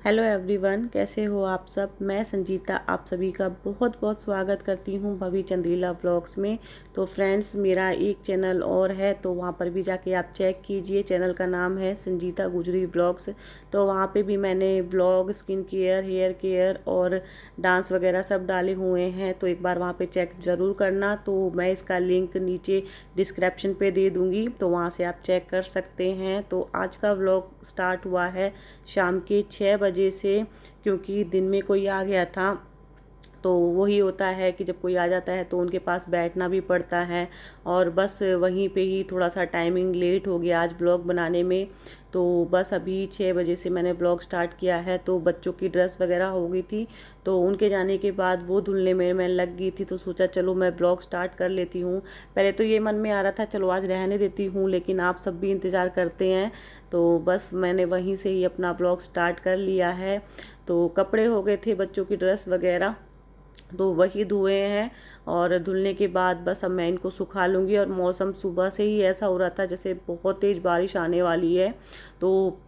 Hello everyone, कैसे हो आप सब। मैं संजीता आप सभी का बहुत बहुत स्वागत करती हूँ भवी चंद्रीला व्लॉग्स में। तो फ्रेंड्स, मेरा एक चैनल और है, तो वहाँ पर भी जाके आप चेक कीजिए। चैनल का नाम है संजीता गुजरी व्लॉग्स। तो वहाँ पे भी मैंने vlog, skin care, hair care और डांस वगैरह सब डाले हुए हैं, तो एक बार वहाँ पे चेक ज़रूर करना। तो मैं इसका लिंक नीचे डिस्क्रिप्शन पे दे दूँगी, तो वहाँ से आप चेक कर सकते हैं। तो आज का व्लॉग स्टार्ट हुआ है शाम के 6 बजे से, क्योंकि दिन में कोई आ गया था। तो वही होता है कि जब कोई आ जाता है तो उनके पास बैठना भी पड़ता है, और बस वहीं पे ही थोड़ा सा टाइमिंग लेट हो गया आज ब्लॉग बनाने में। तो बस अभी 6 बजे से मैंने ब्लॉग स्टार्ट किया है। तो बच्चों की ड्रेस वगैरह हो गई थी, तो उनके जाने के बाद वो धुलने में मैं लग गई थी, तो सोचा चलो मैं ब्लॉग स्टार्ट कर लेती हूँ। पहले तो ये मन में आ रहा था चलो आज रहने देती हूँ, लेकिन आप सब भी इंतज़ार करते हैं, तो बस मैंने वहीं से ही अपना ब्लॉग स्टार्ट कर लिया है। तो कपड़े हो गए थे बच्चों की ड्रेस वगैरह, तो वही धुए हैं, और धुलने के बाद बस अब मैं इनको सुखा लूँगी। और मौसम सुबह से ही ऐसा हो रहा था जैसे बहुत तेज़ बारिश आने वाली है, तो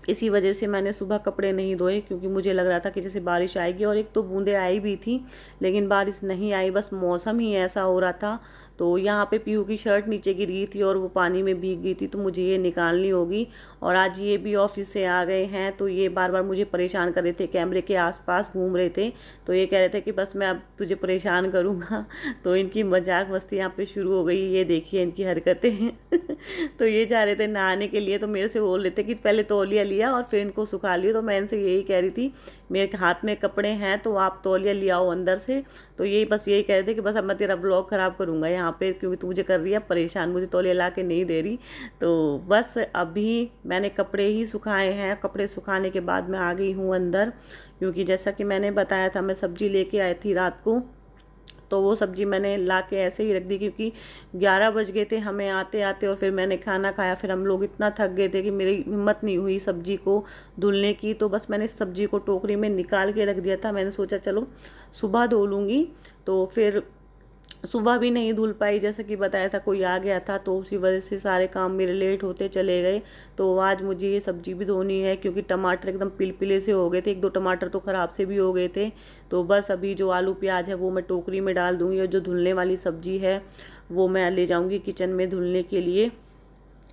इसी वजह से मैंने सुबह कपड़े नहीं धोए, क्योंकि मुझे लग रहा था कि जैसे बारिश आएगी। और एक तो बूंदें आई भी थी, लेकिन बारिश नहीं आई, बस मौसम ही ऐसा हो रहा था। तो यहाँ पे पीहू की शर्ट नीचे गिर गई थी और वो पानी में भीग गई थी, तो मुझे ये निकालनी होगी। और आज ये भी ऑफिस से आ गए हैं, तो ये बार बार मुझे परेशान कर रहे थे, कैमरे के आसपास घूम रहे थे। तो ये कह रहे थे कि बस मैं अब तुझे परेशान करूँगा। तो इनकी मजाक मस्ती यहाँ पे शुरू हो गई। ये देखिए इनकी हरकतें। तो ये जा रहे थे नहाने के लिए, तो मेरे से बोल रहे थे कि पहले तौलिया लिया और फिर इनको सुखा लियो। तो मैं इनसे यही कह रही थी मेरे हाथ में कपड़े हैं, तो आप तौलिया ले आओ अंदर से। तो यही बस यही कह रहे थे कि बस अब मैं तेरा ब्लॉग ख़राब करूँगा यहाँ पे, क्योंकि तू मुझे कर रही है परेशान, मुझे तौलिया ला के नहीं दे रही। तो बस अभी मैंने कपड़े ही सुखाए हैं। कपड़े सुखाने के बाद मैं आ गई हूँ अंदर, क्योंकि जैसा कि मैंने बताया था मैं सब्ज़ी लेके आई थी रात को, तो वो सब्ज़ी मैंने ला के ऐसे ही रख दी, क्योंकि 11 बज गए थे हमें आते आते। और फिर मैंने खाना खाया, फिर हम लोग इतना थक गए थे कि मेरी हिम्मत नहीं हुई सब्ज़ी को धुलने की। तो बस मैंने सब्ज़ी को टोकरी में निकाल के रख दिया था। मैंने सोचा चलो सुबह धो लूँगी, तो फिर सुबह भी नहीं धुल पाई, जैसा कि बताया था कोई आ गया था, तो उसी वजह से सारे काम मेरे लेट होते चले गए। तो आज मुझे ये सब्ज़ी भी धोनी है, क्योंकि टमाटर एकदम पिलपिले से हो गए थे, एक दो टमाटर तो ख़राब से भी हो गए थे। तो बस अभी जो आलू प्याज है वो मैं टोकरी में डाल दूँगी, और जो धुलने वाली सब्ज़ी है वो मैं ले जाऊँगी किचन में धुलने के लिए।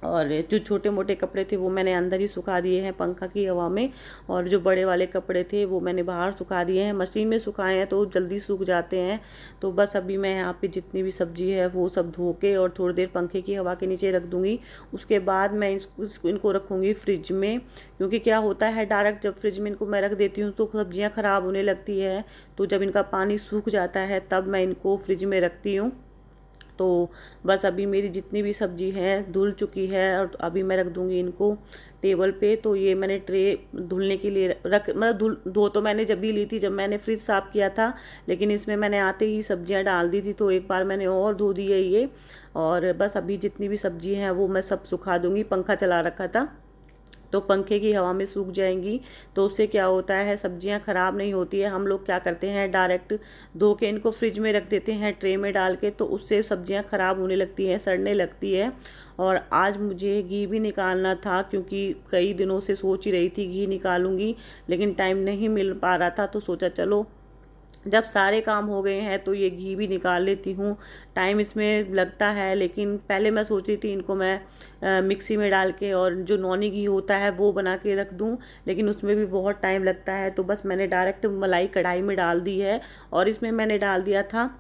और जो छोटे मोटे कपड़े थे वो मैंने अंदर ही सुखा दिए हैं पंखा की हवा में, और जो बड़े वाले कपड़े थे वो मैंने बाहर सुखा दिए हैं। मशीन में सुखाए हैं तो जल्दी सूख जाते हैं। तो बस अभी मैं यहाँ पे जितनी भी सब्ज़ी है वो सब धो के और थोड़ी देर पंखे की हवा के नीचे रख दूँगी। उसके बाद मैं इनको रखूँगी फ्रिज में, क्योंकि क्या होता है डायरेक्ट जब फ्रिज में इनको मैं रख देती हूँ तो सब्जियाँ ख़राब होने लगती है। तो जब इनका पानी सूख जाता है तब मैं इनको फ्रिज में रखती हूँ। तो बस अभी मेरी जितनी भी सब्ज़ी है धुल चुकी है, और अभी मैं रख दूँगी इनको टेबल पे। तो ये मैंने ट्रे धुलने के लिए रख, मतलब धो तो मैंने जब भी ली थी जब मैंने फ्रिज साफ़ किया था, लेकिन इसमें मैंने आते ही सब्जियां डाल दी थी, तो एक बार मैंने और धो दी है ये। और बस अभी जितनी भी सब्ज़ी हैं वो मैं सब सुखा दूँगी। पंखा चला रखा था तो पंखे की हवा में सूख जाएंगी, तो उससे क्या होता है सब्जियां ख़राब नहीं होती है। हम लोग क्या करते हैं डायरेक्ट धो के इनको फ्रिज में रख देते हैं ट्रे में डाल के, तो उससे सब्जियां ख़राब होने लगती हैं, सड़ने लगती है। और आज मुझे घी भी निकालना था, क्योंकि कई दिनों से सोच ही रही थी घी निकालूंगी, लेकिन टाइम नहीं मिल पा रहा था। तो सोचा चलो जब सारे काम हो गए हैं तो ये घी भी निकाल लेती हूँ। टाइम इसमें लगता है, लेकिन पहले मैं सोच रही थी इनको मैं मिक्सी में डाल के और जो नॉनी घी होता है वो बना के रख दूँ, लेकिन उसमें भी बहुत टाइम लगता है। तो बस मैंने डायरेक्ट मलाई कढ़ाई में डाल दी है, और इसमें मैंने डाल दिया था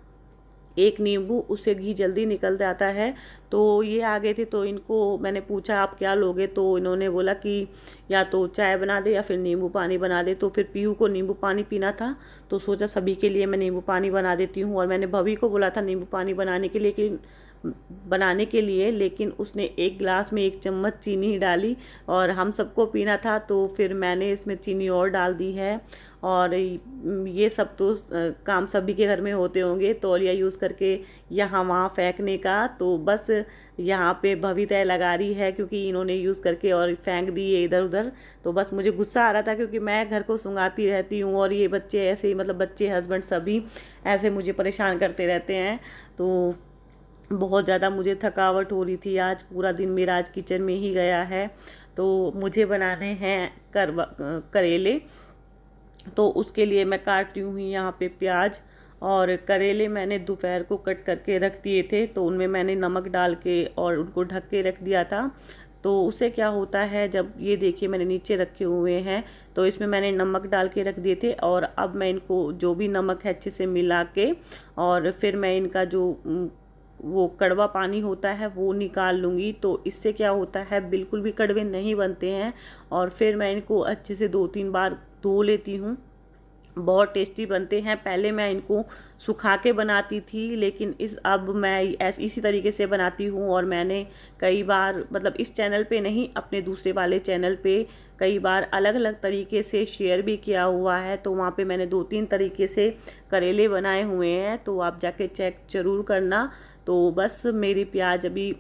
एक नींबू, उससे घी जल्दी निकल जाता है। तो ये आ गए थे, तो इनको मैंने पूछा आप क्या लोगे, तो इन्होंने बोला कि या तो चाय बना दे या फिर नींबू पानी बना दे। तो फिर पीहू को नींबू पानी पीना था, तो सोचा सभी के लिए मैं नींबू पानी बना देती हूँ। और मैंने भवी को बोला था नींबू पानी बनाने के लिए, लेकिन उसने एक गिलास में 1 चम्मच चीनी डाली, और हम सबको पीना था तो फिर मैंने इसमें चीनी और डाल दी है। और ये सब तो काम सभी के घर में होते होंगे, तौलिया यूज़ करके यहाँ वहाँ फेंकने का। तो बस यहाँ पे भवी तय लगा रही है, क्योंकि इन्होंने यूज़ करके और फेंक दी है इधर उधर। तो बस मुझे गुस्सा आ रहा था, क्योंकि मैं घर को सुंगाती रहती हूँ और ये बच्चे ऐसे ही, मतलब बच्चे हस्बैंड सभी ऐसे मुझे परेशान करते रहते हैं। तो बहुत ज़्यादा मुझे थकावट हो रही थी, आज पूरा दिन मेरा आज किचन में ही गया है। तो मुझे बनाने हैं करेले। तो उसके लिए मैं काट रही हूँ यहाँ पे प्याज। और करेले मैंने दोपहर को कट करके रख दिए थे, तो उनमें मैंने नमक डाल के और उनको ढक के रख दिया था। तो उससे क्या होता है, जब ये देखिए मैंने नीचे रखे हुए हैं, तो इसमें मैंने नमक डाल के रख दिए थे। और अब मैं इनको जो भी नमक है अच्छे से मिला के, और फिर मैं इनका जो वो कड़वा पानी होता है वो निकाल लूँगी। तो इससे क्या होता है, बिल्कुल भी कड़वे नहीं बनते हैं। और फिर मैं इनको अच्छे से 2-3 बार धो लेती हूँ। बहुत टेस्टी बनते हैं। पहले मैं इनको सुखा के बनाती थी, लेकिन अब मैं इसी तरीके से बनाती हूँ। और मैंने कई बार, मतलब इस चैनल पे नहीं, अपने दूसरे वाले चैनल पे कई बार अलग अलग तरीके से शेयर भी किया हुआ है। तो वहाँ पे मैंने 2-3 तरीके से करेले बनाए हुए हैं, तो आप जाके चेक ज़रूर करना। तो बस मेरी प्याज अभी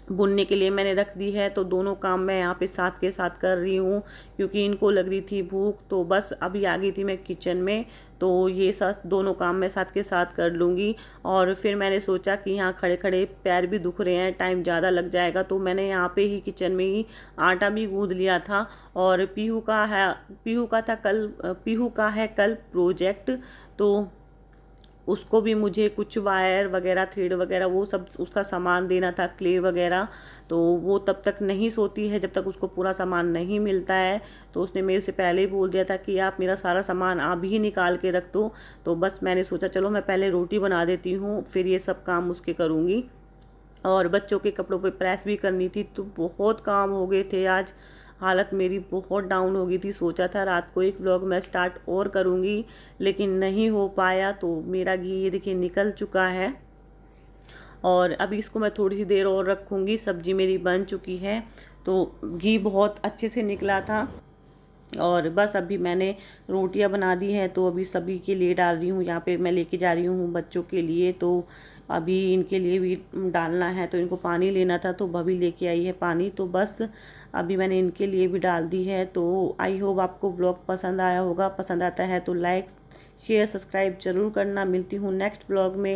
भुनने के लिए मैंने रख दी है, तो दोनों काम मैं यहाँ पे साथ के साथ कर रही हूँ, क्योंकि इनको लग रही थी भूख। तो बस अभी आ गई थी मैं किचन में, तो ये दोनों काम मैं साथ के साथ कर लूँगी। और फिर मैंने सोचा कि यहाँ खड़े खड़े पैर भी दुख रहे हैं, टाइम ज़्यादा लग जाएगा, तो मैंने यहाँ पे ही किचन में ही आटा भी गूँध लिया था। और पीहू का है कल प्रोजेक्ट, तो उसको भी मुझे कुछ वायर वगैरह, थ्रेड वगैरह, वो सब उसका सामान देना था, क्ले वगैरह। तो वो तब तक नहीं सोती है जब तक उसको पूरा सामान नहीं मिलता है। तो उसने मेरे से पहले ही बोल दिया था कि आप मेरा सारा सामान आप ही निकाल के रख दो। तो बस मैंने सोचा चलो मैं पहले रोटी बना देती हूँ, फिर ये सब काम उसके करूँगी। और बच्चों के कपड़ों पे प्रेस भी करनी थी, तो बहुत काम हो गए थे आज। हालत मेरी बहुत डाउन हो गई थी। सोचा था रात को एक व्लॉग मैं स्टार्ट और करूँगी, लेकिन नहीं हो पाया। तो मेरा घी ये देखिए निकल चुका है, और अभी इसको मैं थोड़ी सी देर और रखूँगी। सब्जी मेरी बन चुकी है, तो घी बहुत अच्छे से निकला था। और बस अभी मैंने रोटियां बना दी हैं, तो अभी सभी के लिए डाल रही हूँ। यहाँ पे मैं लेके जा रही हूँ बच्चों के लिए, तो अभी इनके लिए भी डालना है। तो इनको पानी लेना था, तो भाभी लेके आई है पानी, तो बस अभी मैंने इनके लिए भी डाल दी है। तो आई होप आपको व्लॉग पसंद आया होगा। पसंद आता है तो लाइक शेयर सब्सक्राइब ज़रूर करना। मिलती हूँ नेक्स्ट व्लॉग में।